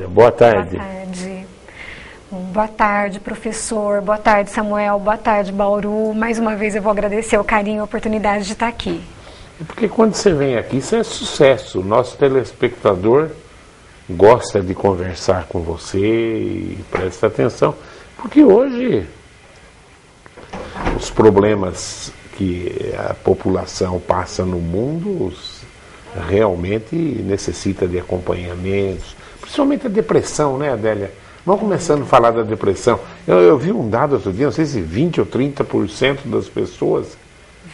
Boa tarde. Boa tarde. Boa tarde, professor. Boa tarde, Samuel. Boa tarde, Bauru. Mais uma vez eu vou agradecer o carinho e a oportunidade de estar aqui. Porque quando você vem aqui, isso é sucesso. O nosso telespectador gosta de conversar com você e presta atenção. Porque hoje os problemas que a população passa no mundo realmente necessita de acompanhamentos. Principalmente a depressão, né, Adélia? Vamos começando a falar da depressão. Eu vi um dado outro dia, não sei se 20 ou 30% das pessoas...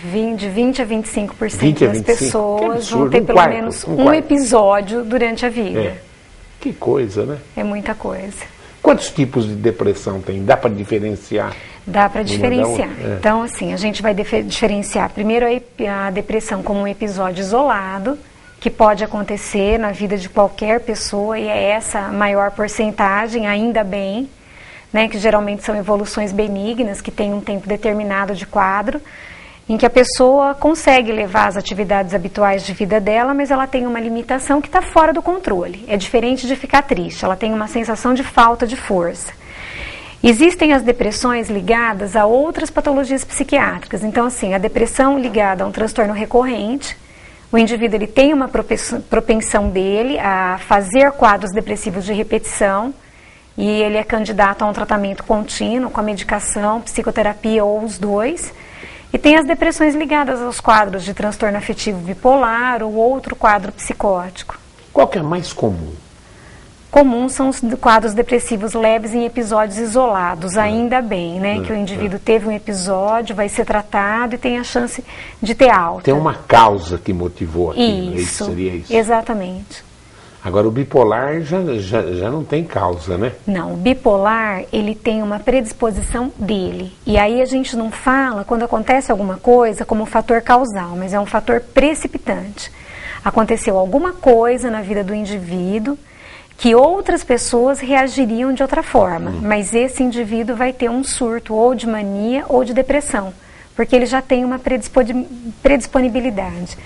De 20 a 25% 20 a das 25. pessoas vão ter pelo menos um episódio durante a vida. É. Que coisa, né? É muita coisa. Quantos tipos de depressão tem? Dá para diferenciar? Dá para diferenciar. É. Então, assim, a gente vai diferenciar primeiro a depressão como um episódio isolado, que pode acontecer na vida de qualquer pessoa, e é essa a maior porcentagem, ainda bem, né, que geralmente são evoluções benignas, que têm um tempo determinado de quadro, em que a pessoa consegue levar as atividades habituais de vida dela, mas ela tem uma limitação que está fora do controle. É diferente de ficar triste, ela tem uma sensação de falta de força. Existem as depressões ligadas a outras patologias psiquiátricas. Então, assim, a depressão ligada a um transtorno recorrente, o indivíduo ele tem uma propensão dele a fazer quadros depressivos de repetição e ele é candidato a um tratamento contínuo com a medicação, psicoterapia ou os dois. E tem as depressões ligadas aos quadros de transtorno afetivo bipolar ou outro quadro psicótico. Qual que é mais comum? Comuns são os quadros depressivos leves em episódios isolados, ainda bem, né? Que o indivíduo teve um episódio, vai ser tratado e tem a chance de ter alta. Tem uma causa que motivou aquilo, isso, seria isso? Exatamente. Agora o bipolar já não tem causa, né? Não, o bipolar ele tem uma predisposição dele. E aí a gente não fala quando acontece alguma coisa como um fator causal, mas é um fator precipitante. Aconteceu alguma coisa na vida do indivíduo que outras pessoas reagiriam de outra forma, mas esse indivíduo vai ter um surto ou de mania ou de depressão, porque ele já tem uma predisponibilidade.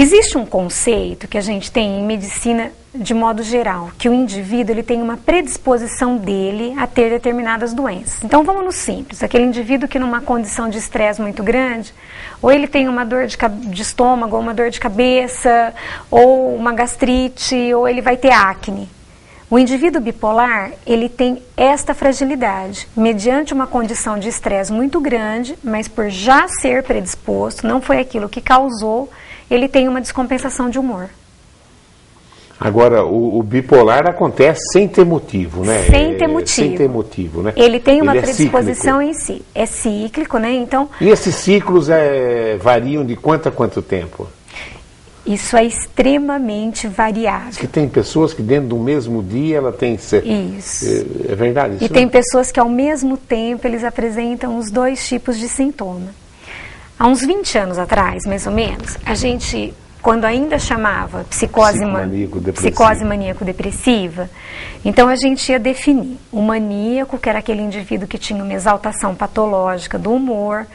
Existe um conceito que a gente tem em medicina de modo geral, que o indivíduo ele tem uma predisposição dele a ter determinadas doenças. Então vamos no simples, aquele indivíduo que numa condição de estresse muito grande, ou ele tem uma dor de estômago, ou uma dor de cabeça, ou uma gastrite, ou ele vai ter acne. O indivíduo bipolar, ele tem esta fragilidade, mediante uma condição de estresse muito grande, mas por já ser predisposto, não foi aquilo que causou, ele tem uma descompensação de humor. Agora, o bipolar acontece sem ter motivo, né? Sem ter motivo. Sem ter motivo, né? Ele tem uma predisposição em si. É cíclico, né? Então, e esses ciclos variam de quanto a quanto tempo? Isso é extremamente variável. Que tem pessoas que dentro do mesmo dia ela tem... Isso. É verdade isso? E tem pessoas que ao mesmo tempo eles apresentam os dois tipos de sintoma. Há uns 20 anos atrás, mais ou menos, a gente, quando ainda chamava psicose maníaco-depressiva, então a gente ia definir o maníaco, que era aquele indivíduo que tinha uma exaltação patológica do humor,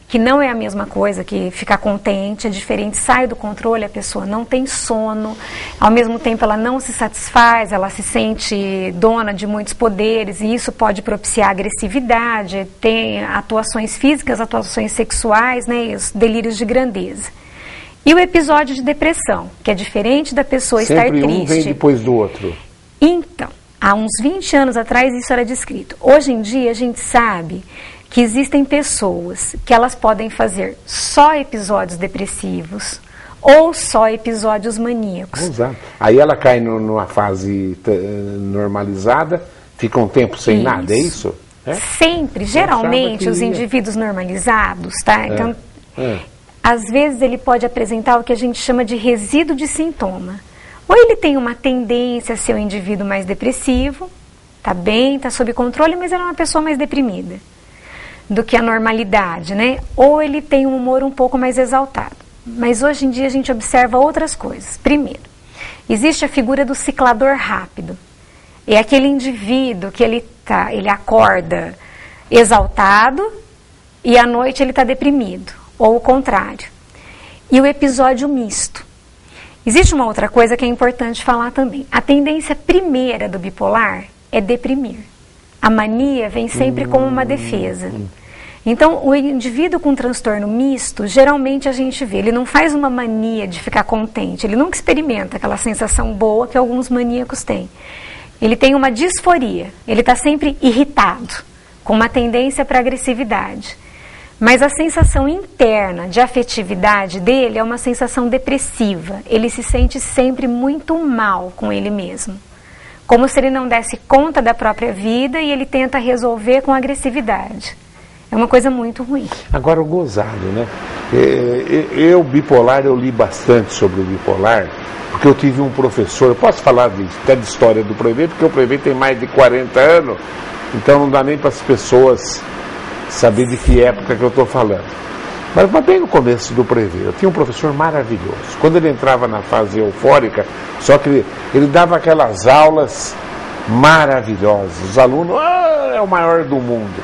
que não é a mesma coisa que ficar contente, é diferente, sai do controle, a pessoa não tem sono, ao mesmo tempo ela não se satisfaz, ela se sente dona de muitos poderes e isso pode propiciar agressividade, tem atuações físicas, atuações sexuais, né, e os delírios de grandeza. E o episódio de depressão, que é diferente da pessoa estar triste. Sempre um vem depois do outro. Então, há uns 20 anos atrás isso era descrito. Hoje em dia a gente sabe que existem pessoas que elas podem fazer só episódios depressivos ou só episódios maníacos. Exato. Aí ela cai numa fase normalizada, fica um tempo sem nada, é isso? É? Sempre. Geralmente os indivíduos normalizados, tá? Então, às vezes ele pode apresentar o que a gente chama de resíduo de sintoma. Ou ele tem uma tendência a ser um indivíduo mais depressivo, tá bem, tá sob controle, mas ele é uma pessoa mais deprimida do que a normalidade, né? Ou ele tem um humor um pouco mais exaltado. Mas hoje em dia a gente observa outras coisas. Primeiro, existe a figura do ciclador rápido. É aquele indivíduo que ele acorda exaltado e à noite ele está deprimido, ou o contrário. E o episódio misto. Existe uma outra coisa que é importante falar também. A tendência primeira do bipolar é deprimir. A mania vem sempre como uma defesa. Então, o indivíduo com transtorno misto, geralmente a gente vê, ele não faz uma mania de ficar contente, ele nunca experimenta aquela sensação boa que alguns maníacos têm. Ele tem uma disforia, ele está sempre irritado, com uma tendência para agressividade. Mas a sensação interna de afetividade dele é uma sensação depressiva. Ele se sente sempre muito mal com ele mesmo. Como se ele não desse conta da própria vida e ele tenta resolver com agressividade. É uma coisa muito ruim. Agora, o gozado, né? Bipolar, eu li bastante sobre o bipolar, porque eu tive um professor, eu posso falar até de história do Prevê, porque o Prevê tem mais de 40 anos, então não dá nem para as pessoas saber de que época que eu estou falando. Mas bem no começo do Prevê, eu tinha um professor maravilhoso. Quando ele entrava na fase eufórica, só que ele dava aquelas aulas maravilhosas. Os alunos, é o maior do mundo.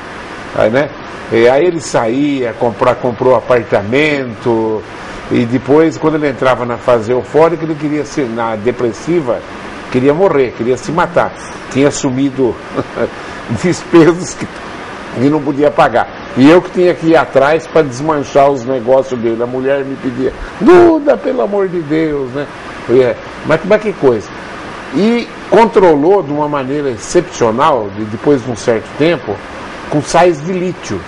Aí, né? Aí ele saía, comprou apartamento, e depois, quando ele entrava na fase eufórica, ele queria ser, na depressiva, queria morrer, queria se matar. Tinha assumido despesas que não podia pagar. E eu que tinha que ir atrás para desmanchar os negócios dele. A mulher me pedia, Duda, pelo amor de Deus, né? Mas que coisa. E controlou de uma maneira excepcional, depois de um certo tempo, com sais de lítio.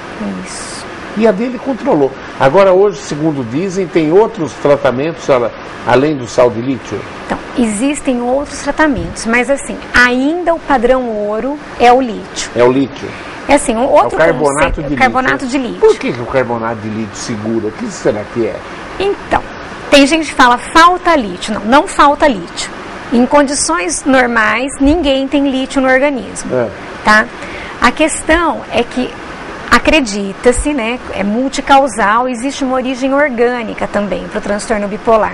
Isso. E a dele controlou. Agora hoje, segundo dizem, tem outros tratamentos além do sal de lítio? Então, existem outros tratamentos, mas assim, ainda o padrão ouro é o lítio. É o lítio. É assim, um outro carbonato de carbonato de lítio. Por que o carbonato de lítio segura? O que será que é? Então, tem gente que fala falta lítio. Não falta lítio. Em condições normais, ninguém tem lítio no organismo. Tá? A questão é que acredita-se, né, é multicausal, existe uma origem orgânica também para o transtorno bipolar.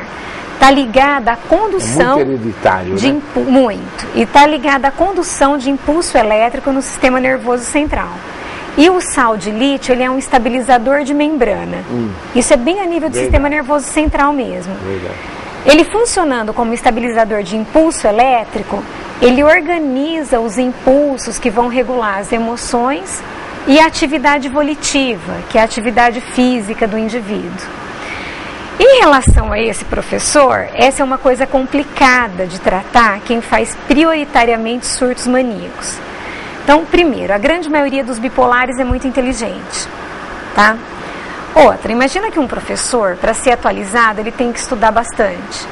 Está ligada à condução muito hereditário, de né? Muito. E está ligada à condução de impulso elétrico no sistema nervoso central. E o sal de lítio, ele é um estabilizador de membrana. Isso é bem a nível do sistema nervoso central mesmo. Verdade. Ele funcionando como estabilizador de impulso elétrico, ele organiza os impulsos que vão regular as emoções e a atividade volitiva, que é a atividade física do indivíduo. Em relação a esse professor, essa é uma coisa complicada de tratar quem faz prioritariamente surtos maníacos. Então, primeiro, a grande maioria dos bipolares é muito inteligente, tá? Outra, imagina que um professor, para ser atualizado, ele tem que estudar bastante.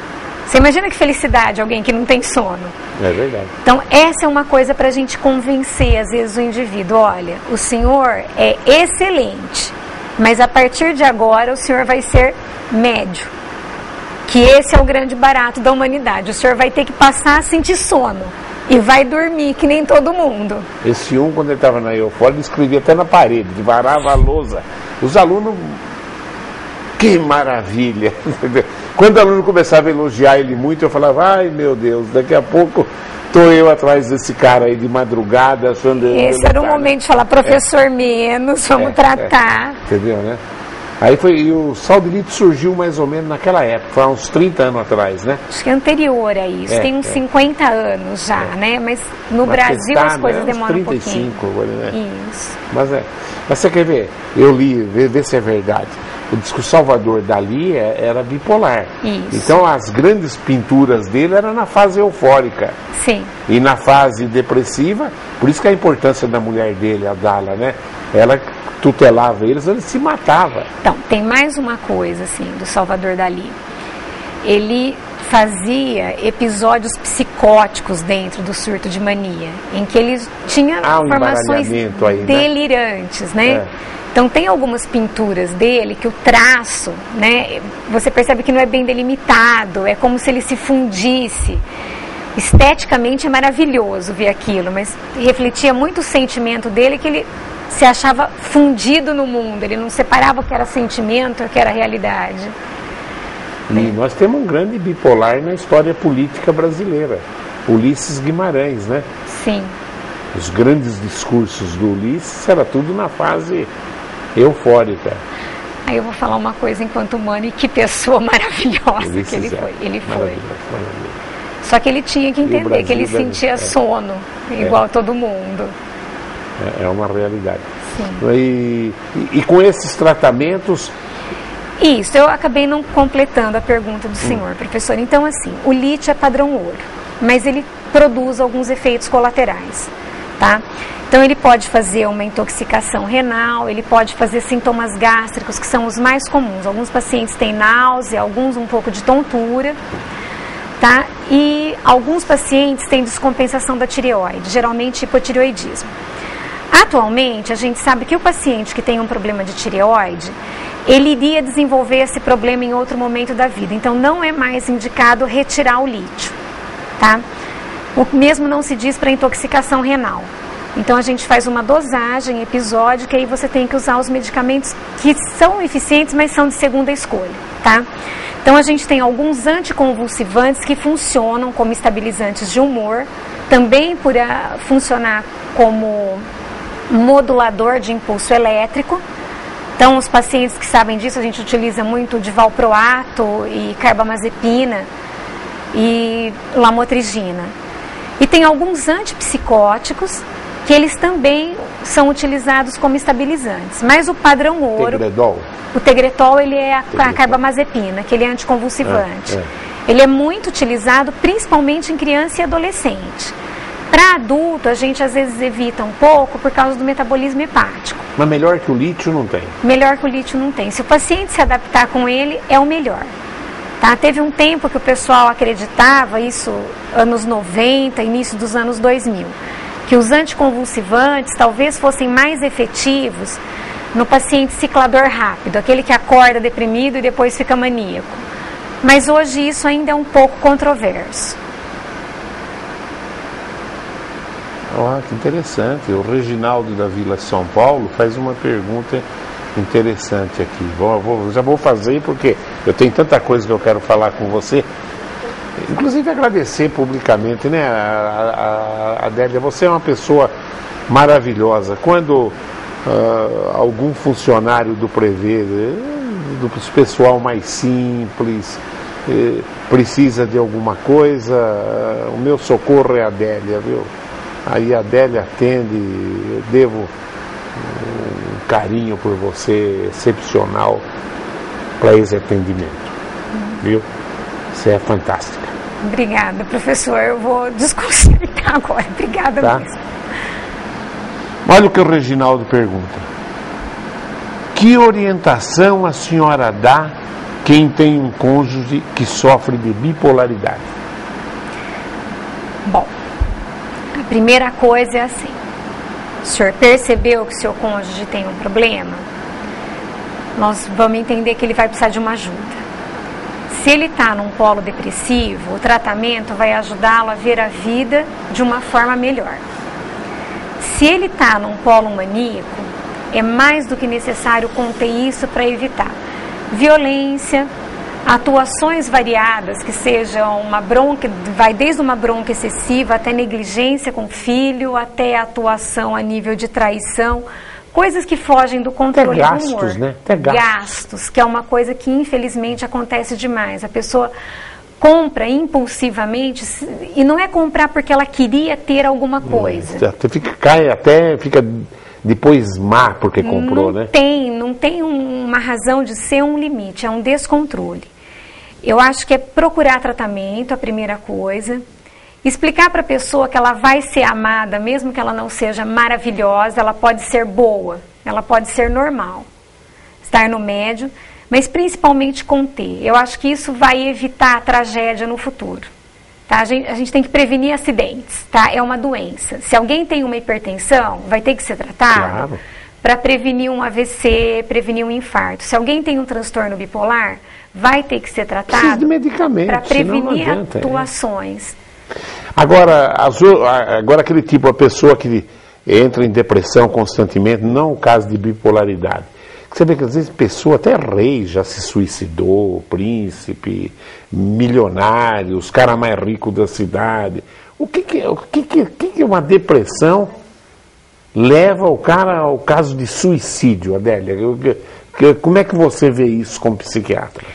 Você imagina que felicidade alguém que não tem sono? É verdade. Então, essa é uma coisa para a gente convencer, às vezes, o indivíduo. Olha, o senhor é excelente, mas a partir de agora o senhor vai ser médio. Que esse é o grande barato da humanidade. O senhor vai ter que passar a sentir sono e vai dormir, que nem todo mundo. Esse quando ele estava na eufória, ele escrevia até na parede, varava a lousa. Os alunos, que maravilha! Quando o aluno começava a elogiar ele muito, eu falava, ai meu Deus, daqui a pouco estou eu atrás desse cara aí de madrugada, achando... Esse era o momento de falar, professor, menos, vamos tratar. Entendeu, né? Aí e o sal de lítio surgiu mais ou menos naquela época, foi há uns 30 anos atrás, né? Acho que é anterior a isso, tem uns 50 anos já, né? Mas no Brasil as coisas demoram 35, um pouquinho. Né? Isso. Mas você quer ver? Eu li, vê se é verdade. O Salvador Dalí era bipolar. Isso. Então as grandes pinturas dele eram na fase eufórica. Sim. E na fase depressiva, por isso que a importância da mulher dele, a Dala, né? Ela tutelava eles, ele se matava. Então, tem mais uma coisa, assim, do Salvador Dalí. Ele fazia episódios psicóticos dentro do surto de mania, em que ele tinha formações aí, delirantes, né? Então, tem algumas pinturas dele que o traço, né? Você percebe que não é bem delimitado, é como se ele se fundisse. Esteticamente é maravilhoso ver aquilo, mas refletia muito o sentimento dele, que ele se achava fundido no mundo, ele não separava o que era sentimento e o que era realidade. E nós temos um grande bipolar na história política brasileira, Ulisses Guimarães, né? Sim. Os grandes discursos do Ulisses era tudo na fase eufórica. Aí eu vou falar uma coisa enquanto humano, e que pessoa maravilhosa que ele foi. Ele foi. Maravilhoso. Só que ele tinha que entender que ele sentia sono, igual todo mundo. É uma realidade. Sim. E com esses tratamentos... Isso, eu acabei não completando a pergunta do senhor, professor. Então, assim, o lítio é padrão ouro, mas ele produz alguns efeitos colaterais, tá? Então, ele pode fazer uma intoxicação renal, ele pode fazer sintomas gástricos, que são os mais comuns. Alguns pacientes têm náusea, alguns um pouco de tontura, tá? E alguns pacientes têm descompensação da tireoide, geralmente hipotireoidismo. Atualmente, a gente sabe que o paciente que tem um problema de tireoide, ele iria desenvolver esse problema em outro momento da vida. Então, não é mais indicado retirar o lítio, tá? O mesmo não se diz para intoxicação renal. Então, a gente faz uma dosagem episódica e aí você tem que usar os medicamentos que são eficientes, mas são de segunda escolha, tá? Então, a gente tem alguns anticonvulsivantes que funcionam como estabilizantes de humor, também por funcionar como modulador de impulso elétrico. Então, os pacientes que sabem disso, a gente utiliza muito de valproato e carbamazepina e lamotrigina. E tem alguns antipsicóticos que eles também são utilizados como estabilizantes. Mas o padrão ouro... Tegretol? O Tegretol, ele é a carbamazepina, que ele é anticonvulsivante. Ele é muito utilizado principalmente em criança e adolescente. Para adulto, a gente às vezes evita um pouco por causa do metabolismo hepático. Mas melhor que o lítio não tem? Melhor que o lítio não tem. Se o paciente se adaptar com ele, é o melhor. Tá? Teve um tempo que o pessoal acreditava, isso anos 90, início dos anos 2000, que os anticonvulsivantes talvez fossem mais efetivos no paciente ciclador rápido, aquele que acorda deprimido e depois fica maníaco. Mas hoje isso ainda é um pouco controverso. Ah, que interessante. O Reginaldo da Vila São Paulo faz uma pergunta interessante aqui. Já vou fazer porque eu tenho tanta coisa que eu quero falar com você. Inclusive agradecer publicamente, né, a Adélia. Você é uma pessoa maravilhosa. Quando algum funcionário do Prevê, do pessoal mais simples, precisa de alguma coisa, o meu socorro é a Adélia, viu? Aí a Adélia atende, eu devo um carinho por você excepcional para esse atendimento, viu? Você é fantástica. Obrigada, professor. Eu vou desconcertar agora. Obrigada mesmo. Olha o que o Reginaldo pergunta. Que orientação a senhora dá quem tem um cônjuge que sofre de bipolaridade? Bom, a primeira coisa é assim. O senhor percebeu que seu cônjuge tem um problema? Nós vamos entender que ele vai precisar de uma ajuda. Se ele está num polo depressivo, o tratamento vai ajudá-lo a ver a vida de uma forma melhor. Se ele está num polo maníaco, é mais do que necessário conter isso para evitar violência, atuações variadas, que sejam uma bronca, vai desde uma bronca excessiva até negligência com o filho, até atuação a nível de traição, coisas que fogem do controle do humor. Né? Até gastos, que é uma coisa que infelizmente acontece demais. A pessoa compra impulsivamente e não é comprar porque ela queria ter alguma coisa. Até fica depois má porque comprou, né? Não tem uma razão de ser um limite, é um descontrole. Eu acho que é procurar tratamento, a primeira coisa. Explicar para a pessoa que ela vai ser amada, mesmo que ela não seja maravilhosa, ela pode ser boa, ela pode ser normal. Estar no médio, mas principalmente conter. Eu acho que isso vai evitar a tragédia no futuro. Tá? A gente tem que prevenir acidentes, tá? É uma doença. Se alguém tem uma hipertensão, vai ter que ser tratado para prevenir um AVC, prevenir um infarto. Se alguém tem um transtorno bipolar, vai ter que ser tratado para prevenir atuações. Agora aquele tipo, a pessoa que entra em depressão constantemente, não o caso de bipolaridade. Você vê que às vezes pessoa, até rei já se suicidou, príncipe, milionário, os caras mais ricos da cidade. O que é uma depressão leva o cara ao caso de suicídio, Adélia? Como é que você vê isso como psiquiatra?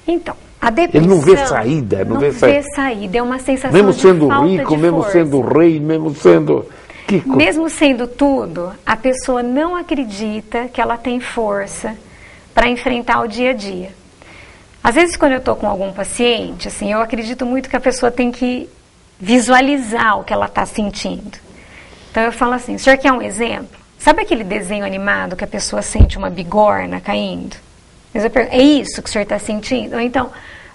Então, a depressão... Ele não vê saída. Não vê saída. É uma sensação mesmo de sendo falta rico, de mesmo força. sendo rei, mesmo sendo... Mesmo sendo tudo, a pessoa não acredita que ela tem força para enfrentar o dia a dia. Às vezes, quando eu estou com algum paciente, assim, eu acredito muito que a pessoa tem que visualizar o que ela está sentindo. Então, eu falo assim, o senhor quer um exemplo? Sabe aquele desenho animado que a pessoa sente uma bigorna caindo? É isso que o senhor está sentindo? Ou então,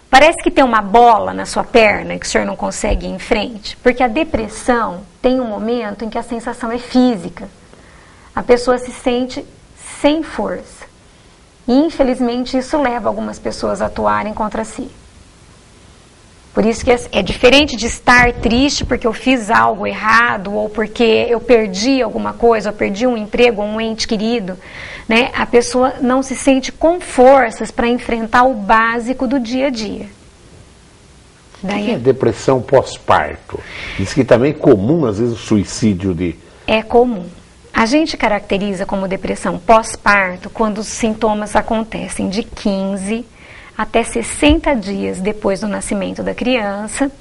parece que tem uma bola na sua perna que o senhor não consegue ir em frente? Porque a depressão tem um momento em que a sensação é física. A pessoa se sente sem força. E, infelizmente, isso leva algumas pessoas a atuarem contra si. Por isso que é diferente de estar triste porque eu fiz algo errado ou porque eu perdi alguma coisa, ou perdi um emprego ou um ente querido, né? A pessoa não se sente com forças para enfrentar o básico do dia a dia. O que é depressão pós-parto? Diz que também é comum, às vezes, o suicídio de... É comum. A gente caracteriza como depressão pós-parto quando os sintomas acontecem de 15 até 60 dias depois do nascimento da criança,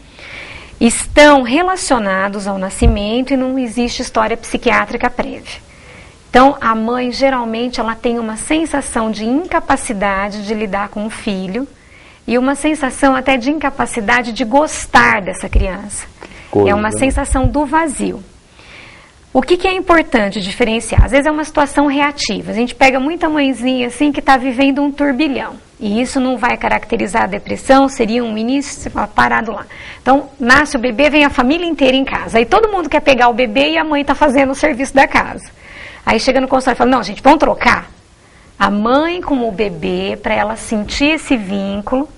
estão relacionados ao nascimento e não existe história psiquiátrica prévia. Então, a mãe, geralmente, ela tem uma sensação de incapacidade de lidar com o filho e uma sensação até de incapacidade de gostar dessa criança. É uma sensação do vazio. O que é importante diferenciar? Às vezes é uma situação reativa. A gente pega muita mãezinha assim que está vivendo um turbilhão. E isso não vai caracterizar a depressão, seria um início, você fala, parado lá. Então, nasce o bebê, vem a família inteira em casa. Aí todo mundo quer pegar o bebê e a mãe está fazendo o serviço da casa. Aí chega no consultório e fala, não, gente, vamos trocar. A mãe com o bebê, para ela sentir esse vínculo,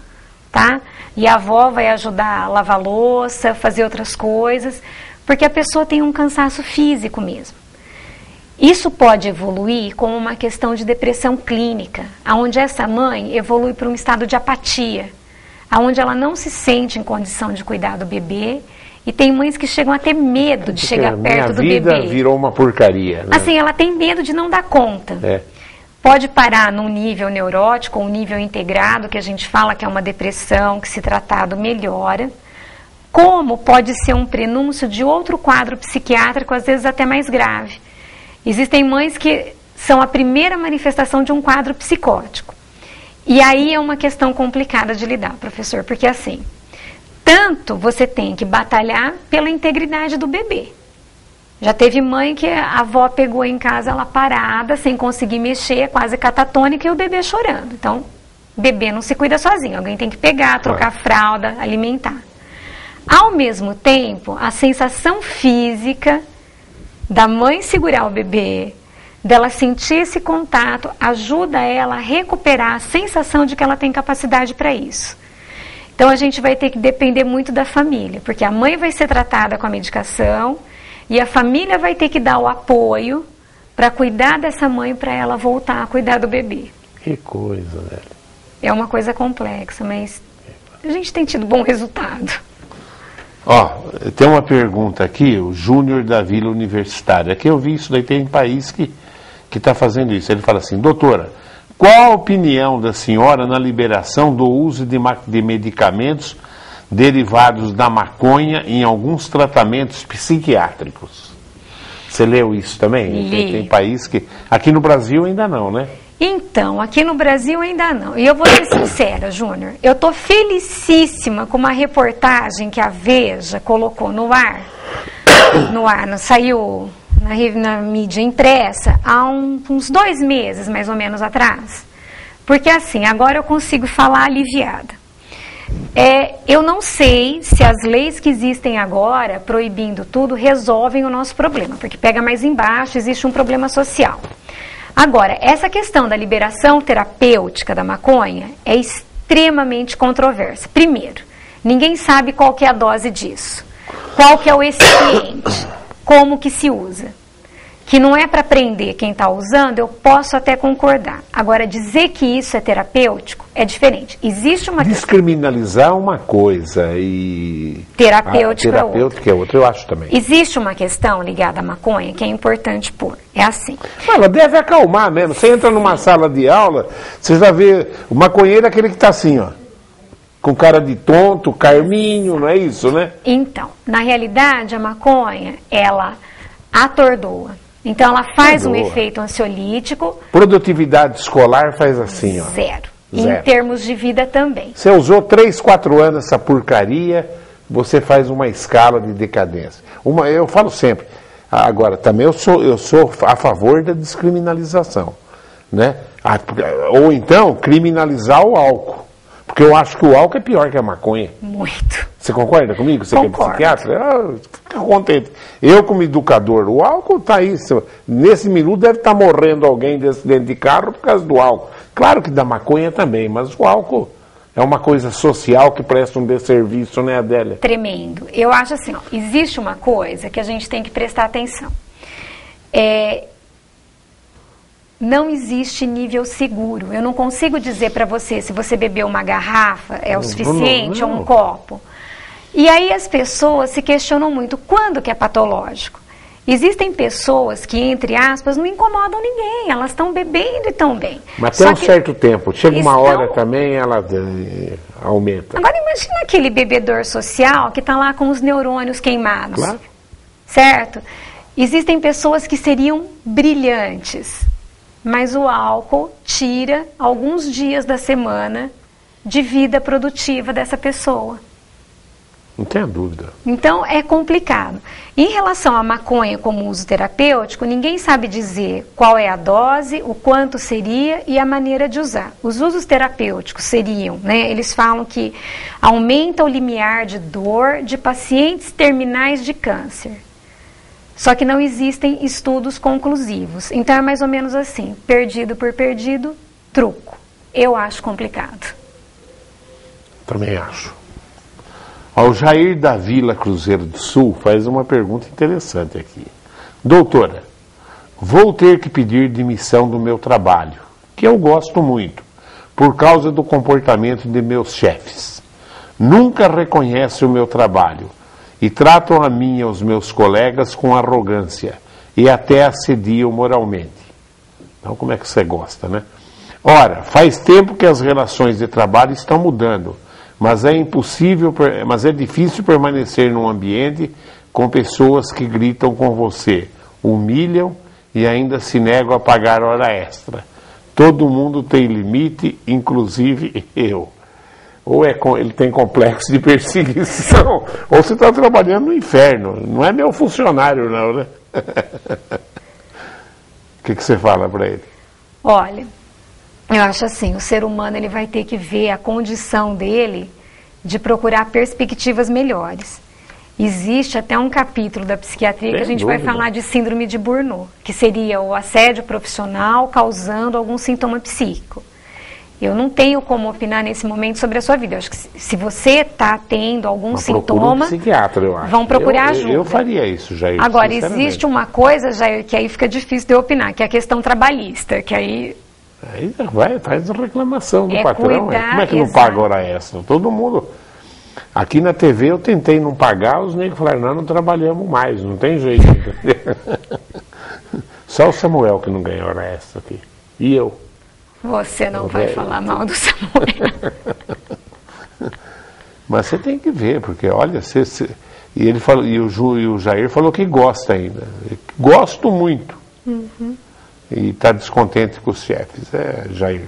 tá? E a avó vai ajudar a lavar louça, fazer outras coisas, porque a pessoa tem um cansaço físico mesmo. Isso pode evoluir como uma questão de depressão clínica, onde essa mãe evolui para um estado de apatia, onde ela não se sente em condição de cuidar do bebê, e tem mães que chegam a ter medo de chegar perto do bebê. Minha vida virou uma porcaria. Né? Assim, ela tem medo de não dar conta. Pode parar num nível neurótico, ou um nível integrado, que a gente fala que é uma depressão, que se tratado melhora. Como pode ser um prenúncio de outro quadro psiquiátrico, às vezes até mais grave. Existem mães que são a primeira manifestação de um quadro psicótico. E aí é uma questão complicada de lidar, professor, porque assim, tanto você tem que batalhar pela integridade do bebê. Já teve mãe que a avó pegou em casa ela parada, sem conseguir mexer, quase catatônica, e o bebê chorando. Então, o bebê não se cuida sozinho, alguém tem que pegar, trocar fralda, alimentar. Ao mesmo tempo, a sensação física da mãe segurar o bebê, dela sentir esse contato, ajuda ela a recuperar a sensação de que ela tem capacidade para isso. Então, a gente vai ter que depender muito da família, porque a mãe vai ser tratada com a medicação e a família vai ter que dar o apoio para cuidar dessa mãe, para ela voltar a cuidar do bebê. Que coisa, velho. É uma coisa complexa, mas a gente tem tido bom resultado. Tem uma pergunta aqui, o Júnior da Vila Universitária. Aqui eu vi isso daí, tem país que está fazendo isso. Ele fala assim, doutora, qual a opinião da senhora na liberação do uso de medicamentos derivados da maconha em alguns tratamentos psiquiátricos? Você leu isso também? Tem país que... Aqui no Brasil ainda não, né? Então, aqui no Brasil ainda não. E eu vou ser sincera, Júnior, eu estou felicíssima com uma reportagem que a Veja colocou no ar, saiu na mídia impressa há uns 2 meses, mais ou menos, atrás. Porque assim, agora eu consigo falar aliviada. Eu não sei se as leis que existem agora, proibindo tudo, resolvem o nosso problema, porque pega mais embaixo, existe um problema social. Agora, essa questão da liberação terapêutica da maconha é extremamente controversa. Primeiro, ninguém sabe qual que é a dose disso, qual que é o excipiente, como que se usa. que não é para prender quem está usando, eu posso até concordar. Agora, dizer que isso é terapêutico é diferente. Existe uma... Descriminalizar uma coisa e... Terapêutico é outra, eu acho também. Existe uma questão ligada à maconha que é importante pôr. É assim. Ela deve acalmar mesmo. Você entra numa sala de aula, você já vê o maconheiro é aquele que está assim, ó. Com cara de tonto, carminho, não é isso, né? Então, na realidade, a maconha, ela atordoa. Então, ela faz um efeito ansiolítico. Produtividade escolar faz assim, ó. Zero. Em termos de vida também. Você usou 3, 4 anos essa porcaria, você faz uma escala de decadência. Eu falo sempre. Agora, também eu sou a favor da descriminalização, né? Ou então, criminalizar o álcool. Porque eu acho que o álcool é pior que a maconha. Muito. Você concorda comigo? Você Concordo. que é psiquiatra? Fica contente. Eu, como educador, o álcool está aí. Nesse minuto deve estar morrendo alguém de acidente de carro por causa do álcool. Claro que da maconha também, mas o álcool é uma coisa social que presta um desserviço, né, Adélia? Tremendo. Eu acho assim, ó, existe uma coisa que a gente tem que prestar atenção. Não existe nível seguro. Eu não consigo dizer para você se você bebeu uma garrafa é o suficiente ou um copo. E aí as pessoas se questionam muito, quando que é patológico? Existem pessoas que, entre aspas, não incomodam ninguém, elas estão bebendo e estão bem. Mas tem um certo tempo, chega uma hora também, ela aumenta. Agora imagina aquele bebedor social que está lá com os neurônios queimados. Claro. Certo? Existem pessoas que seriam brilhantes, mas o álcool tira alguns dias da semana de vida produtiva dessa pessoa. Não tenha dúvida. Então, é complicado. Em relação à maconha como uso terapêutico, ninguém sabe dizer qual é a dose, o quanto seria e a maneira de usar. Os usos terapêuticos seriam, né, eles falam que aumenta o limiar de dor de pacientes terminais de câncer. Só que não existem estudos conclusivos. Então, é mais ou menos assim, perdido por perdido, truco. Eu acho complicado. Também acho. O Jair da Vila Cruzeiro do Sul faz uma pergunta interessante aqui. Doutora, vou ter que pedir demissão do meu trabalho, que eu gosto muito, por causa do comportamento de meus chefes. Nunca reconhecem o meu trabalho e tratam a mim e os meus colegas com arrogância e até assediam moralmente. Então, como é que você gosta, né? Ora, faz tempo que as relações de trabalho estão mudando, mas é difícil permanecer num ambiente com pessoas que gritam com você, humilham e ainda se negam a pagar hora extra. Todo mundo tem limite, inclusive eu. Ou ele tem complexo de perseguição, ou você está trabalhando no inferno. Não é meu funcionário, não, né? O que você fala para ele? Olha, eu acho assim, o ser humano ele vai ter que ver a condição dele de procurar perspectivas melhores. Existe até um capítulo da psiquiatria que a gente vai falar de síndrome de Burnout, que seria o assédio profissional causando algum sintoma psíquico. Eu não tenho como opinar nesse momento sobre a sua vida. Eu acho que se você está tendo algum sintoma, um psiquiatra, eu acho. Vão procurar ajuda. Eu faria isso, Jair. Agora, existe uma coisa, Jair, que aí fica difícil de eu opinar, que é a questão trabalhista, que aí faz reclamação do patrão. Como é que não exato. paga hora extra? Todo mundo. Aqui na TV eu tentei não pagar, os negros falaram, nós não trabalhamos mais, não tem jeito. Só o Samuel que não ganha hora extra aqui. E eu. Você não vai falar mal do Samuel. Mas você tem que ver, porque olha, e ele falou, e o Jair falou que gosta ainda. Gosto muito. Uhum. E está descontente com os chefes. Jair.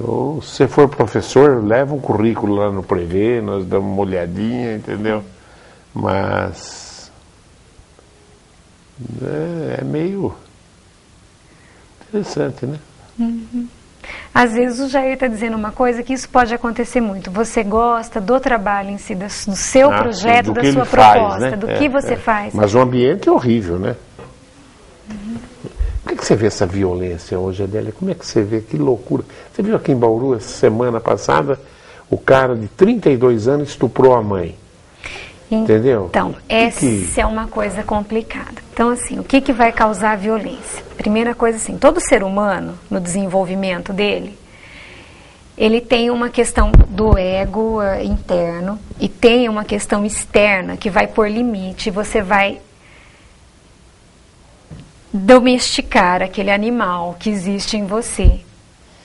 Ou se você for professor, leva um currículo lá no Prevê, nós damos uma olhadinha, entendeu? Mas é meio interessante, né? Uhum. Às vezes o Jair está dizendo uma coisa que isso pode acontecer muito. Você gosta do trabalho em si, do seu projeto, da sua proposta, né? Do que você faz. Mas o ambiente é horrível, né? Por que você vê essa violência hoje, Adélia? Como é que você vê? Que loucura. Você viu aqui em Bauru, essa semana passada, o cara de 32 anos estuprou a mãe. Entendeu? Então, essa é uma coisa complicada. Então, assim, o que vai causar a violência? Primeira coisa, assim, todo ser humano, no desenvolvimento dele, ele tem uma questão do ego interno e tem uma questão externa que vai pôr limite, você vai domesticar aquele animal que existe em você.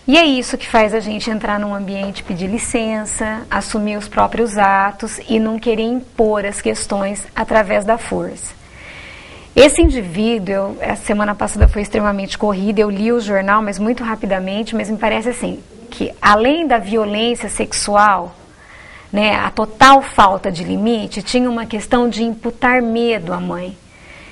E é isso que faz a gente entrar num ambiente, pedir licença, assumir os próprios atos e não querer impor as questões através da força. Esse indivíduo, a semana passada foi extremamente corrida, eu li o jornal, mas muito rapidamente, mas me parece assim, que além da violência sexual, né, a total falta de limite, tinha uma questão de imputar medo à mãe.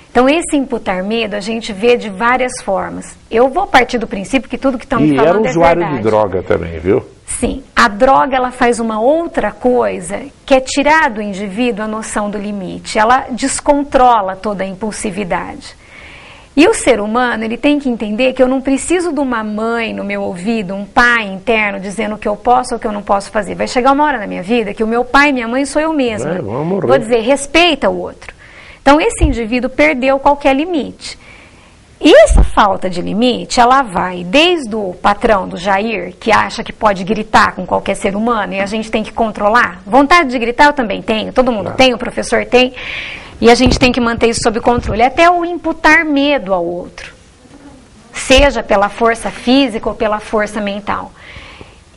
Então, esse imputar medo a gente vê de várias formas. Eu vou partir do princípio que tudo que estamos falando é verdade. E era usuário de droga também, viu? Sim. A droga, ela faz uma outra coisa, que é tirar do indivíduo a noção do limite. Ela descontrola toda a impulsividade. E o ser humano, ele tem que entender que eu não preciso de uma mãe no meu ouvido, um pai interno dizendo o que eu posso ou o que eu não posso fazer. Vai chegar uma hora na minha vida que o meu pai e minha mãe sou eu mesma. Vou dizer, respeita o outro. Então, esse indivíduo perdeu qualquer limite. E essa falta de limite, ela vai desde o patrão do Jair, que acha que pode gritar com qualquer ser humano e a gente tem que controlar. Vontade de gritar eu também tenho, todo mundo tem, o professor tem, e a gente tem que manter isso sob controle. Até o imputar medo ao outro, seja pela força física ou pela força mental.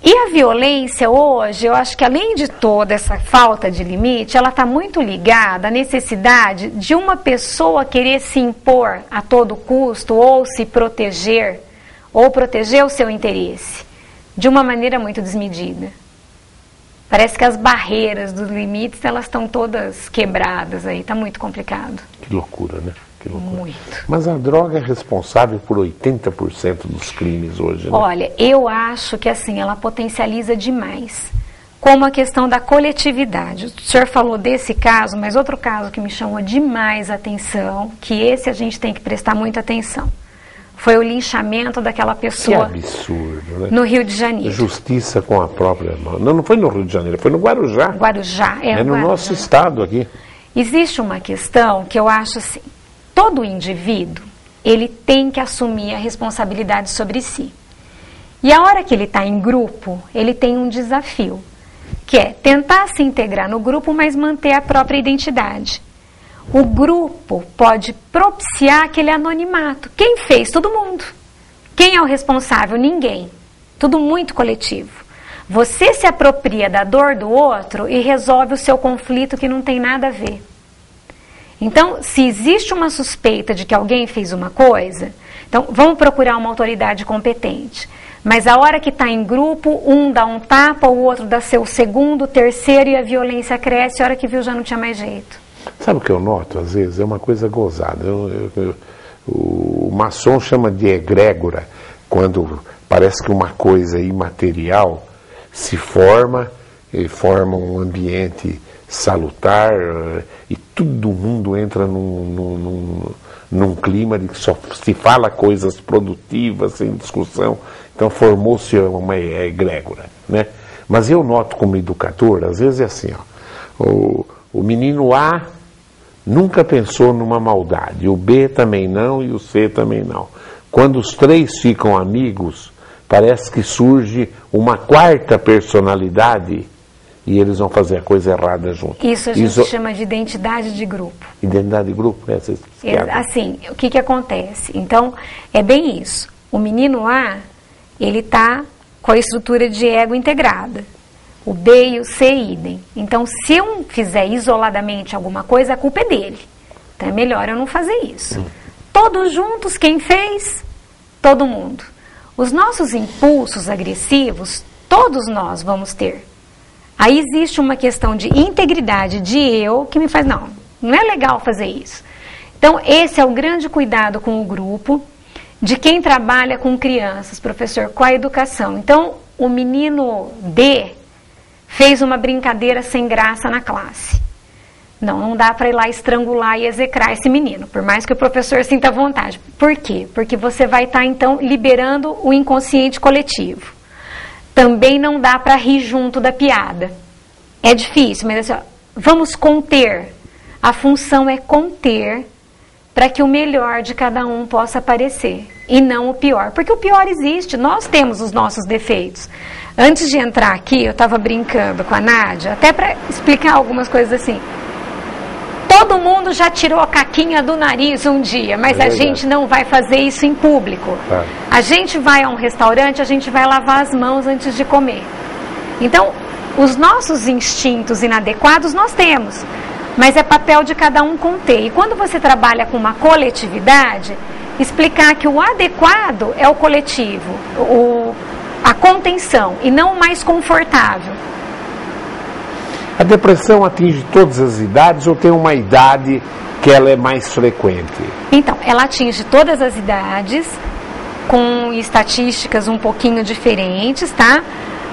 E a violência hoje, eu acho que além de toda essa falta de limite, ela está muito ligada à necessidade de uma pessoa querer se impor a todo custo ou se proteger, ou proteger o seu interesse, de uma maneira muito desmedida. Parece que as barreiras dos limites, elas estão todas quebradas aí, está muito complicado. Que loucura, né? Que loucura. Muito. Mas a droga é responsável por 80% dos crimes hoje, né? Olha, eu acho que assim, ela potencializa demais. Como a questão da coletividade. O senhor falou desse caso, mas outro caso que me chamou demais a atenção, que esse a gente tem que prestar muita atenção, foi o linchamento daquela pessoa. Que absurdo, né? No Rio de Janeiro. Justiça com a própria mão. Não foi no Rio de Janeiro, foi no Guarujá. Guarujá, é no Guarujá. Nosso estado aqui. Existe uma questão que eu acho assim, todo indivíduo, ele tem que assumir a responsabilidade sobre si. E a hora que ele está em grupo, ele tem um desafio, que é tentar se integrar no grupo, mas manter a própria identidade. O grupo pode propiciar aquele anonimato. Quem fez? Todo mundo. Quem é o responsável? Ninguém. Tudo muito coletivo. Você se apropria da dor do outro e resolve o seu conflito que não tem nada a ver. Então, se existe uma suspeita de que alguém fez uma coisa, então vamos procurar uma autoridade competente. Mas a hora que está em grupo, um dá um tapa, o outro dá seu segundo, terceiro e a violência cresce, a hora que viu já não tinha mais jeito. Sabe o que eu noto, às vezes? É uma coisa gozada. O maçom chama de egrégora, quando parece que uma coisa imaterial se forma, e forma um ambiente salutar, e todo mundo entra num clima de que só se fala coisas produtivas, sem discussão. Então formou-se uma egrégora, né? Mas eu noto como educador, às vezes é assim, ó, o menino A nunca pensou numa maldade, o B também não e o C também não. Quando os três ficam amigos, parece que surge uma quarta personalidade e eles vão fazer a coisa errada junto. Isso a gente chama de identidade de grupo. Identidade de grupo? Assim, o que acontece? Então, é bem isso. O menino A, ele está com a estrutura de ego integrada. O B e o C idem. Então, se um fizer isoladamente alguma coisa, a culpa é dele. Então, é melhor eu não fazer isso. Todos juntos, quem fez? Todo mundo. Os nossos impulsos agressivos, todos nós vamos ter. Aí existe uma questão de integridade de eu que me faz, não é legal fazer isso. Então, esse é o grande cuidado com o grupo, de quem trabalha com crianças, professor, com a educação. Então, o menino D fez uma brincadeira sem graça na classe. Não dá para ir lá estrangular e execrar esse menino, por mais que o professor sinta vontade. Por quê? Porque você vai estar, então, liberando o inconsciente coletivo. Também não dá para rir junto da piada. É difícil, mas assim, ó, vamos conter. A função é conter para que o melhor de cada um possa aparecer e não o pior, porque o pior existe, nós temos os nossos defeitos. Antes de entrar aqui, eu estava brincando com a Nádia, até para explicar algumas coisas assim. Todo mundo já tirou a caquinha do nariz um dia, mas a gente não vai fazer isso em público. A gente vai a um restaurante, a gente vai lavar as mãos antes de comer. Então, os nossos instintos inadequados nós temos, mas é papel de cada um conter. E quando você trabalha com uma coletividade, explicar que o adequado é o coletivo, a contenção, e não o mais confortável. A depressão atinge todas as idades ou tem uma idade que ela é mais frequente? Então, ela atinge todas as idades, com estatísticas um pouquinho diferentes, tá?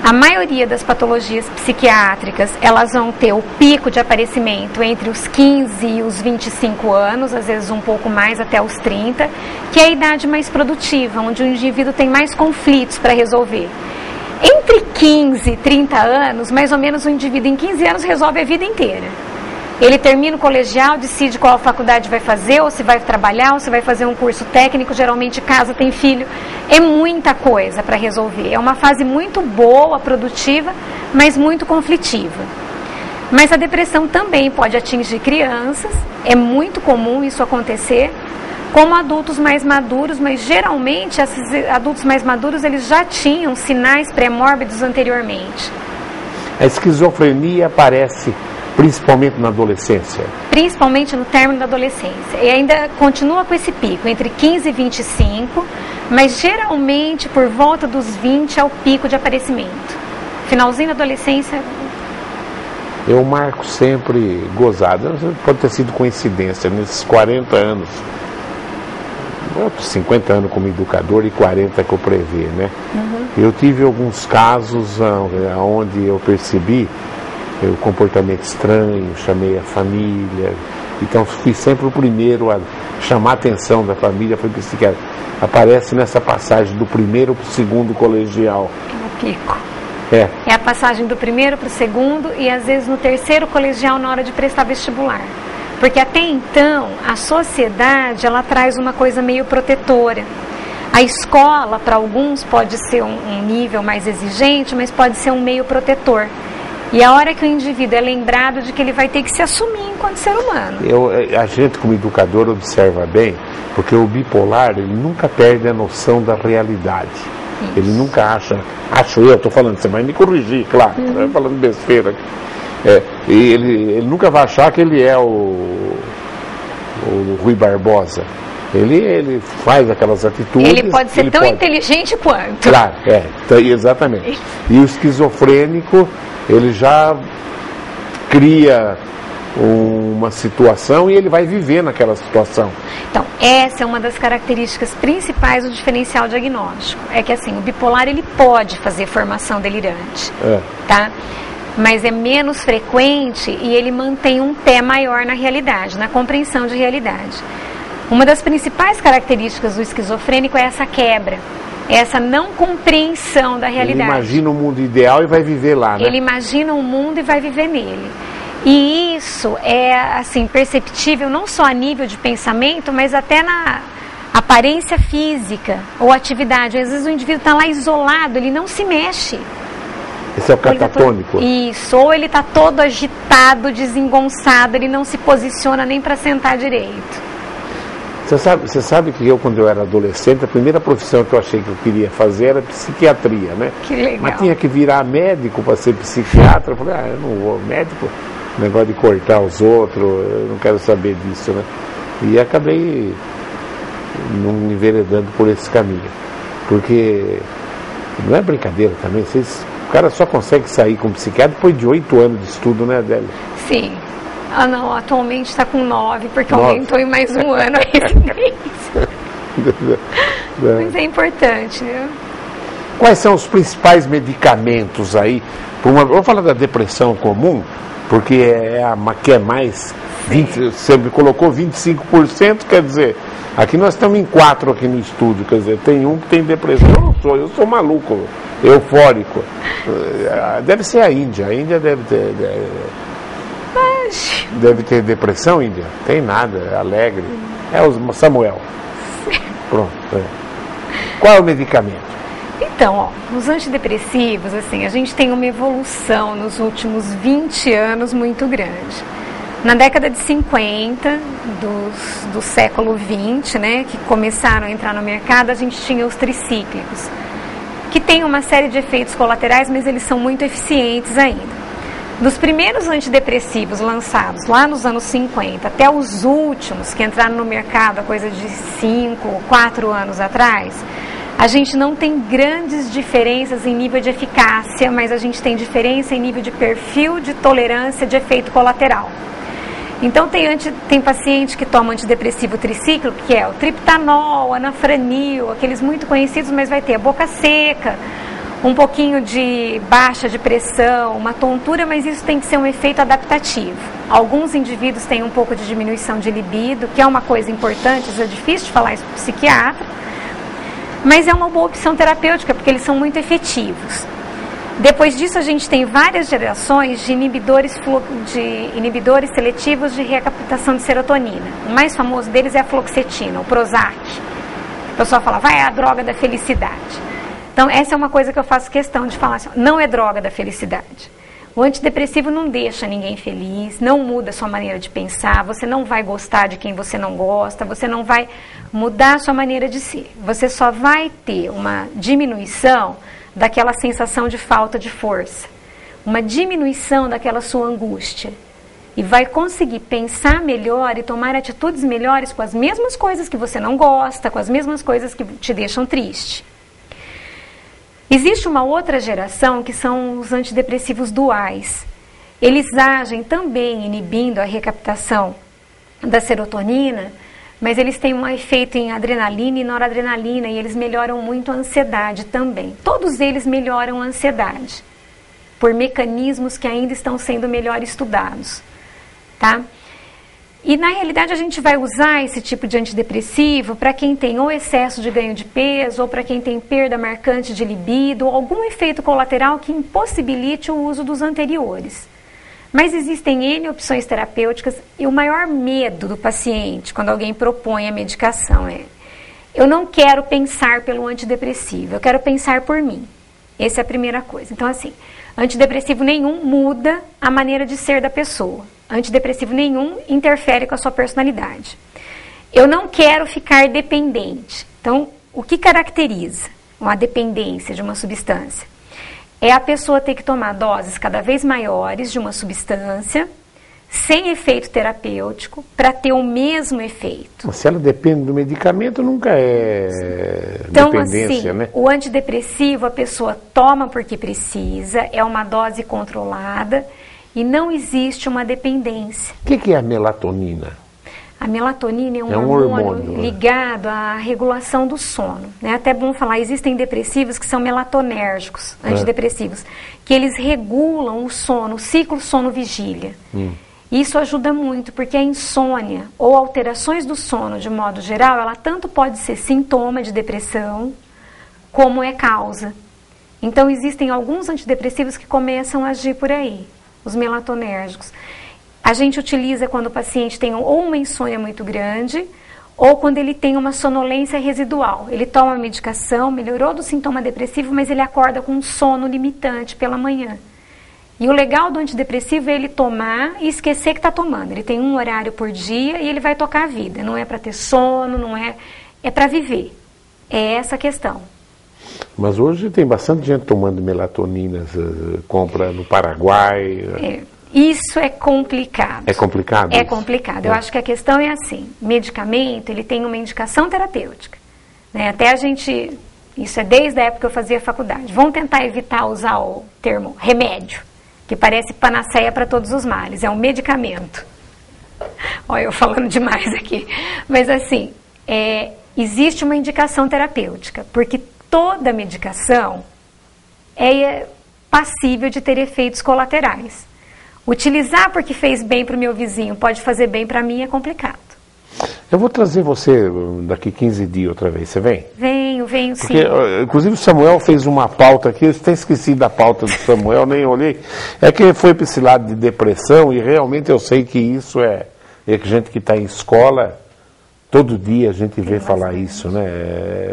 A maioria das patologias psiquiátricas, elas vão ter o pico de aparecimento entre os 15 e os 25 anos, às vezes um pouco mais até os 30, que é a idade mais produtiva, onde o indivíduo tem mais conflitos para resolver. Entre 15 e 30 anos, mais ou menos o indivíduo em 15 anos resolve a vida inteira. Ele termina o colegial, decide qual faculdade vai fazer, ou se vai trabalhar, ou se vai fazer um curso técnico, geralmente casa, tem filho. É muita coisa para resolver. É uma fase muito boa, produtiva, mas muito conflitiva. Mas a depressão também pode atingir crianças, é muito comum isso acontecer, como adultos mais maduros, mas geralmente esses adultos mais maduros eles já tinham sinais pré-mórbidos anteriormente. A esquizofrenia aparece principalmente na adolescência? Principalmente no término da adolescência. E ainda continua com esse pico, entre 15 e 25, mas geralmente por volta dos 20 é o pico de aparecimento. Finalzinho da adolescência... Eu marco sempre gozada, pode ter sido coincidência, nesses 40 anos, 50 anos como educador e 40 que eu prevê, né? Eu tive alguns casos onde eu percebi o comportamento estranho, chamei a família, então fui sempre o primeiro a chamar a atenção da família, foi psiquiatra. Aparece nessa passagem do primeiro para o segundo colegial. É o pico. É a passagem do primeiro para o segundo e às vezes no terceiro colegial na hora de prestar vestibular. Porque até então a sociedade ela traz uma coisa meio protetora. A escola para alguns pode ser um nível mais exigente, mas pode ser um meio protetor. E a hora que o indivíduo é lembrado de que ele vai ter que se assumir enquanto ser humano. A gente como educador observa bem, porque o bipolar ele nunca perde a noção da realidade. Isso. Ele nunca acho eu, estou falando, você vai me corrigir, claro, estou falando besteira. E ele nunca vai achar que ele é o Rui Barbosa. Ele faz aquelas atitudes. Ele pode ser tão inteligente quanto. Claro, exatamente. E o esquizofrênico, ele já cria uma situação e ele vai viver naquela situação. Então, essa é uma das características principais do diferencial diagnóstico. É que assim, o bipolar ele pode fazer formação delirante, tá? Mas é menos frequente e ele mantém um pé maior na realidade, na compreensão de realidade. Uma das principais características do esquizofrênico é essa quebra, essa não compreensão da realidade. Ele imagina um mundo ideal e vai viver lá, né? Ele imagina um mundo e vai viver nele. E isso é assim perceptível não só a nível de pensamento, mas até na aparência física ou atividade. Às vezes o indivíduo está lá isolado, ele não se mexe. Esse é o catatônico. Isso, ou ele está todo agitado, desengonçado, ele não se posiciona nem para sentar direito. Você sabe que eu, quando eu era adolescente, a primeira profissão que eu achei que eu queria fazer era psiquiatria, né? Que legal. Mas tinha que virar médico para ser psiquiatra. Eu falei, eu não vou, médico, negócio de cortar os outros, eu não quero saber disso, né? E acabei não me enveredando por esse caminho. Porque não é brincadeira também, o cara só consegue sair como psiquiatra depois de 8 anos de estudo, né, Adélia? Sim. Não, atualmente está com 9, porque aumentou em mais um ano a residência. Mas é importante, né? Quais são os principais medicamentos aí? Vou falar da depressão comum, porque é a que é mais, 20, você me colocou 25%, quer dizer, aqui nós estamos em 4 aqui no estúdio, quer dizer, tem um que tem depressão, eu sou maluco, eufórico. Deve ser a Índia deve ter... hoje. Deve ter depressão, Índia? Tem nada, é alegre. É o Samuel. Pronto. É. Qual é o medicamento? Então, ó, os antidepressivos, assim, a gente tem uma evolução nos últimos 20 anos muito grande. Na década de 50 do século 20, né, que começaram a entrar no mercado, a gente tinha os tricíclicos, que tem uma série de efeitos colaterais, mas eles são muito eficientes ainda. Dos primeiros antidepressivos lançados lá nos anos 50 até os últimos que entraram no mercado, a coisa de 5, 4 anos atrás, a gente não tem grandes diferenças em nível de eficácia, mas a gente tem diferença em nível de perfil de tolerância de efeito colateral. Então tem paciente que toma antidepressivo tricíclico, que é o triptanol, anafranil, aqueles muito conhecidos, mas vai ter a boca seca, um pouquinho de baixa de pressão, uma tontura, mas isso tem que ser um efeito adaptativo. Alguns indivíduos têm um pouco de diminuição de libido, que é uma coisa importante, é difícil de falar isso para o psiquiatra, mas é uma boa opção terapêutica, porque eles são muito efetivos. Depois disso, a gente tem várias gerações de inibidores seletivos de recaptação de serotonina. O mais famoso deles é a fluoxetina, o Prozac. O pessoal fala, vai, é a droga da felicidade. Então, essa é uma coisa que eu faço questão de falar assim, não é droga da felicidade. O antidepressivo não deixa ninguém feliz, não muda a sua maneira de pensar, você não vai gostar de quem você não gosta, você não vai mudar a sua maneira de ser. Você só vai ter uma diminuição daquela sensação de falta de força, uma diminuição daquela sua angústia. E vai conseguir pensar melhor e tomar atitudes melhores com as mesmas coisas que você não gosta, com as mesmas coisas que te deixam triste. Existe uma outra geração que são os antidepressivos duais. Eles agem também inibindo a recaptação da serotonina, mas eles têm um efeito em adrenalina e noradrenalina e eles melhoram muito a ansiedade também. Todos eles melhoram a ansiedade, por mecanismos que ainda estão sendo melhor estudados, tá? E na realidade a gente vai usar esse tipo de antidepressivo para quem tem ou excesso de ganho de peso, ou para quem tem perda marcante de libido, ou algum efeito colateral que impossibilite o uso dos anteriores. Mas existem N opções terapêuticas e o maior medo do paciente quando alguém propõe a medicação é: eu não quero pensar pelo antidepressivo, eu quero pensar por mim. Essa é a primeira coisa. Então assim, antidepressivo nenhum muda a maneira de ser da pessoa. Antidepressivo nenhum interfere com a sua personalidade. Eu não quero ficar dependente. Então, o que caracteriza uma dependência de uma substância? É a pessoa ter que tomar doses cada vez maiores de uma substância, sem efeito terapêutico, para ter o mesmo efeito. Se ela depende do medicamento, nunca é então, dependência, assim, né? O antidepressivo a pessoa toma porque precisa, é uma dose controlada, e não existe uma dependência. O que é a melatonina? A melatonina é um hormônio ligado à regulação do sono. É até bom falar, existem depressivos que são melatonérgicos, antidepressivos, que eles regulam o sono, o ciclo sono-vigília. Isso ajuda muito, porque a insônia ou alterações do sono, de modo geral, ela tanto pode ser sintoma de depressão, como é causa. Então, existem alguns antidepressivos que começam a agir por aí. Os melatonérgicos. A gente utiliza quando o paciente tem ou uma insônia muito grande, ou quando ele tem uma sonolência residual. Ele toma a medicação, melhorou do sintoma depressivo, mas ele acorda com um sono limitante pela manhã. E o legal do antidepressivo é ele tomar e esquecer que está tomando. Ele tem um horário por dia e ele vai tocar a vida. Não é para ter sono, não é... É para viver. É essa a questão. Mas hoje tem bastante gente tomando melatonina, compra no Paraguai. Isso é complicado. É complicado? É complicado. Eu acho que a questão é assim, medicamento, ele tem uma indicação terapêutica. Né? Até a gente, isso é desde a época que eu fazia faculdade. Vamos tentar evitar usar o termo remédio, que parece panaceia para todos os males. É um medicamento. Olha, eu falando demais aqui. Mas assim, existe uma indicação terapêutica, porque toda medicação é passível de ter efeitos colaterais. Utilizar porque fez bem para o meu vizinho pode fazer bem para mim é complicado. Eu vou trazer você daqui 15 dias outra vez, você vem? Venho sim. Porque, inclusive, o Samuel fez uma pauta aqui, eu até esqueci da pauta do Samuel, nem olhei. É que foi para esse lado de depressão e realmente eu sei que isso é que gente que está em escola, todo dia a gente vê falar isso, né?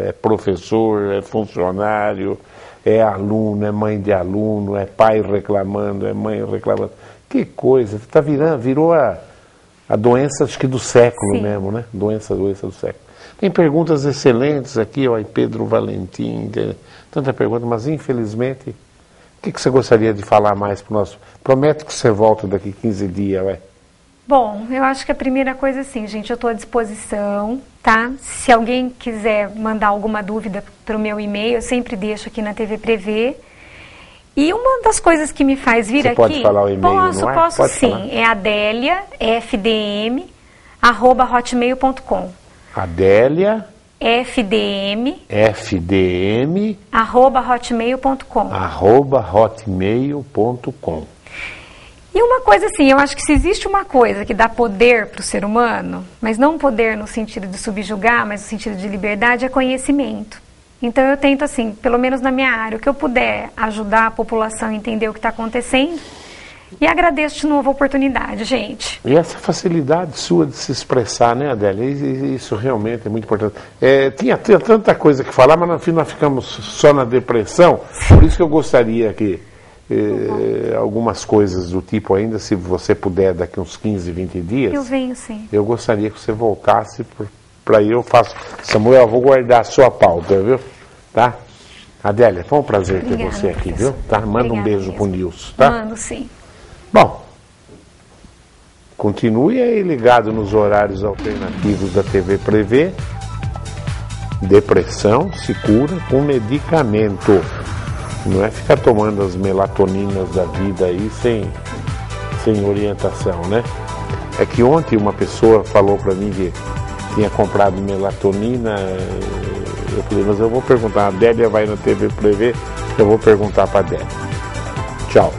É professor, é funcionário, é aluno, é mãe de aluno, é pai reclamando, é mãe reclamando. Que coisa, virou a doença, acho que do século mesmo, né? Doença do século. Tem perguntas excelentes aqui, ó, Pedro Valentim, tanta pergunta, mas infelizmente, o que você gostaria de falar mais para o nosso... Promete que você volta daqui 15 dias, vai. Bom, eu acho que a primeira coisa, assim, gente, eu estou à disposição, tá? Se alguém quiser mandar alguma dúvida para o meu e-mail, eu sempre deixo aqui na TV Prevê. E uma das coisas que me faz vir aqui... Você pode falar o e-mail, não é? Posso pode sim. Falar. É adeliafdm@hotmail.com. Adélia... FDM... @hotmail.com. @hotmail.com. E uma coisa assim, eu acho que se existe uma coisa que dá poder para o ser humano, mas não poder no sentido de subjugar, mas no sentido de liberdade, é conhecimento. Então eu tento assim, pelo menos na minha área, o que eu puder ajudar a população a entender o que está acontecendo. E agradeço de novo a oportunidade, gente. E essa facilidade sua de se expressar, né, Adélia? Isso realmente é muito importante. Tinha tanta coisa que falar, mas no fim nós ficamos só na depressão. Por isso que eu gostaria que algumas coisas do tipo ainda, se você puder, daqui uns 15, 20 dias... Eu venho sim. Eu gostaria que você voltasse para eu faço... Samuel, vou guardar a sua pauta, viu? Tá? Adélia, foi um prazer ter você aqui, professor. viu? Tá? Manda um beijo pro Nilson, tá? Mando sim. Bom, continue aí ligado nos horários alternativos da TV Prevê. Depressão se cura com medicamento. Não é ficar tomando as melatoninas da vida aí sem orientação, né? É que ontem uma pessoa falou para mim que tinha comprado melatonina. Eu falei, mas eu vou perguntar. A Adélia vai na TV Prevê, eu vou perguntar para a Adélia. Tchau.